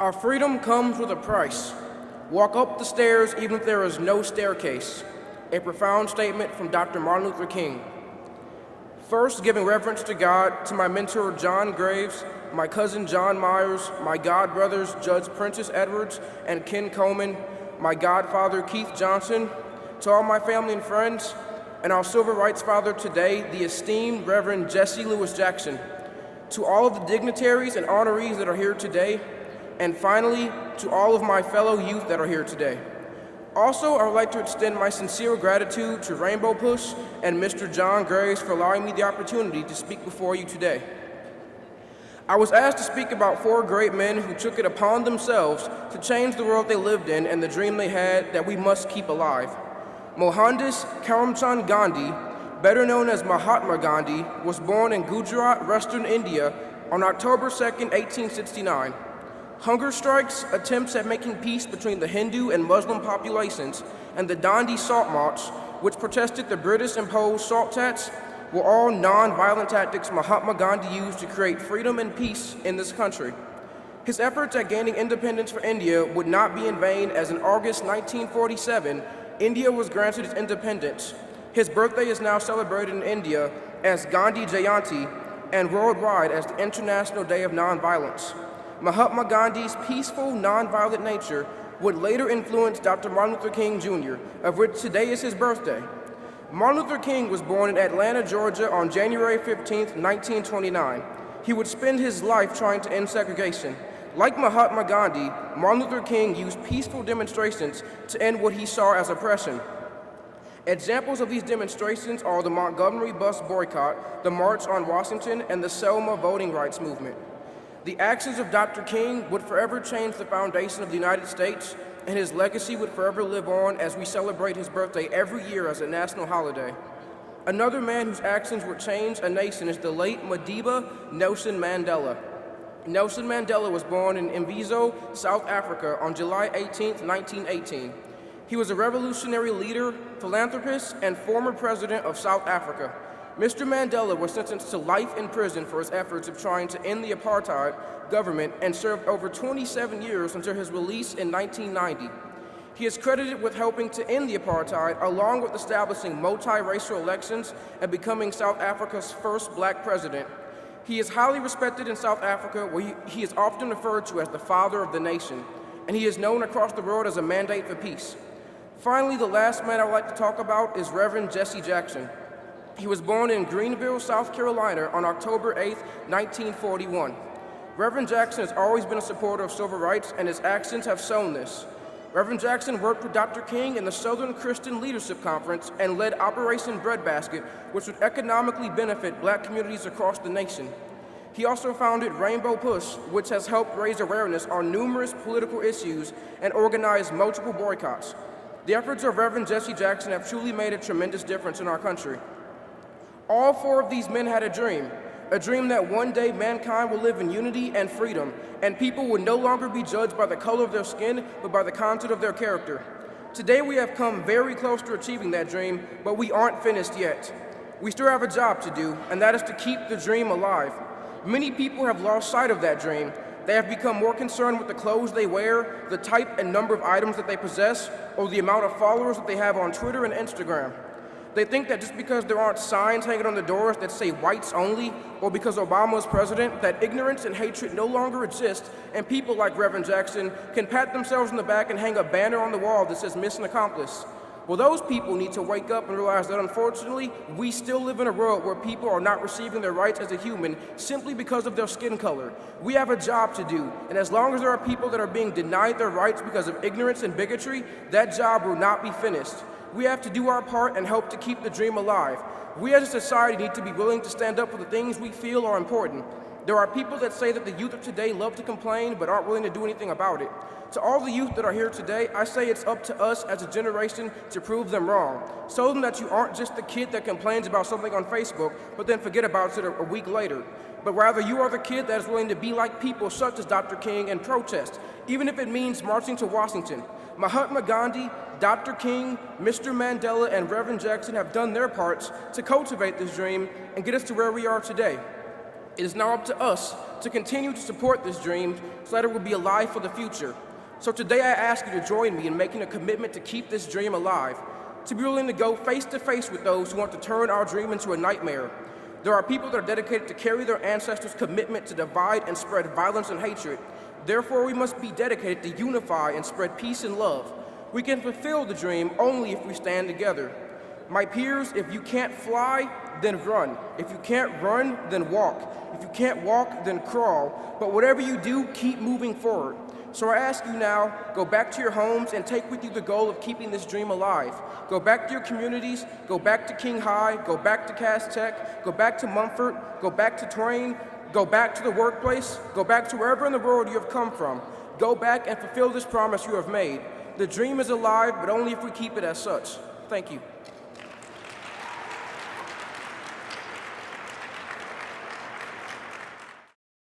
Our freedom comes with a price. Walk up the stairs even if there is no staircase. A profound statement from Dr. Martin Luther King. First, giving reverence to God, to my mentor John Graves, my cousin John Myers, my god brothers Judge Prentice Edwards and Ken Coleman, my godfather Keith Johnson, to all my family and friends, and our civil rights father today, the esteemed Reverend Jesse Lewis Jackson, to all of the dignitaries and honorees that are here today, and finally, to all of my fellow youth that are here today. Also, I would like to extend my sincere gratitude to Rainbow Push and Mr. John Graves for allowing me the opportunity to speak before you today. I was asked to speak about 4 great men who took it upon themselves to change the world they lived in and the dream they had that we must keep alive. Mohandas Karamchand Gandhi, better known as Mahatma Gandhi, was born in Gujarat, Western India on October 2, 1869. Hunger strikes, attempts at making peace between the Hindu and Muslim populations, and the Dandi Salt March, which protested the British-imposed salt tax, were all non-violent tactics Mahatma Gandhi used to create freedom and peace in this country. His efforts at gaining independence for India would not be in vain, as in August 1947, India was granted its independence. His birthday is now celebrated in India as Gandhi Jayanti and worldwide as the International Day of Nonviolence. Mahatma Gandhi's peaceful, nonviolent nature would later influence Dr. Martin Luther King Jr., of which today is his birthday. Martin Luther King was born in Atlanta, Georgia on January 15, 1929. He would spend his life trying to end segregation. Like Mahatma Gandhi, Martin Luther King used peaceful demonstrations to end what he saw as oppression. Examples of these demonstrations are the Montgomery bus boycott, the March on Washington, and the Selma voting rights movement. The actions of Dr. King would forever change the foundation of the United States, and his legacy would forever live on as we celebrate his birthday every year as a national holiday. Another man whose actions would change a nation is the late Madiba Nelson Mandela. Nelson Mandela was born in Mvezo, South Africa on July 18, 1918. He was a revolutionary leader, philanthropist, and former president of South Africa. Mr. Mandela was sentenced to life in prison for his efforts of trying to end the apartheid government and served over 27 years until his release in 1990. He is credited with helping to end the apartheid, along with establishing multiracial elections and becoming South Africa's first black president. He is highly respected in South Africa, where he is often referred to as the father of the nation, and he is known across the world as a mandate for peace. Finally, the last man I would like to talk about is Reverend Jesse Jackson. He was born in Greenville, South Carolina on October 8, 1941. Reverend Jackson has always been a supporter of civil rights, and his actions have shown this. Reverend Jackson worked with Dr. King in the Southern Christian Leadership Conference and led Operation Breadbasket, which would economically benefit black communities across the nation. He also founded Rainbow Push, which has helped raise awareness on numerous political issues and organized multiple boycotts. The efforts of Reverend Jesse Jackson have truly made a tremendous difference in our country. All 4 of these men had a dream that one day mankind will live in unity and freedom, and people will no longer be judged by the color of their skin, but by the content of their character. Today we have come very close to achieving that dream, but we aren't finished yet. We still have a job to do, and that is to keep the dream alive. Many people have lost sight of that dream. They have become more concerned with the clothes they wear, the type and number of items that they possess, or the amount of followers that they have on Twitter and Instagram. They think that just because there aren't signs hanging on the doors that say whites only, or because Obama is president, that ignorance and hatred no longer exist, and people like Reverend Jackson can pat themselves on the back and hang a banner on the wall that says mission accomplished. Well, those people need to wake up and realize that unfortunately, we still live in a world where people are not receiving their rights as a human simply because of their skin color. We have a job to do, and as long as there are people that are being denied their rights because of ignorance and bigotry, that job will not be finished. We have to do our part and help to keep the dream alive. We as a society need to be willing to stand up for the things we feel are important. There are people that say that the youth of today love to complain but aren't willing to do anything about it. To all the youth that are here today, I say it's up to us as a generation to prove them wrong. Show them that you aren't just the kid that complains about something on Facebook but then forget about it a week later. But rather you are the kid that is willing to be like people such as Dr. King and protest, even if it means marching to Washington. Mahatma Gandhi, Dr. King, Mr. Mandela, and Reverend Jackson have done their parts to cultivate this dream and get us to where we are today. It is now up to us to continue to support this dream so that it will be alive for the future. So today I ask you to join me in making a commitment to keep this dream alive, to be willing to go face to face with those who want to turn our dream into a nightmare. There are people that are dedicated to carry their ancestors' commitment to divide and spread violence and hatred. Therefore, we must be dedicated to unify and spread peace and love. We can fulfill the dream only if we stand together. My peers, if you can't fly, then run. If you can't run, then walk. If you can't walk, then crawl. But whatever you do, keep moving forward. So I ask you now, go back to your homes and take with you the goal of keeping this dream alive. Go back to your communities, go back to King High, go back to Cass Tech, go back to Mumford, go back to Twain, go back to the workplace, go back to wherever in the world you have come from. Go back and fulfill this promise you have made. The dream is alive, but only if we keep it as such. Thank you.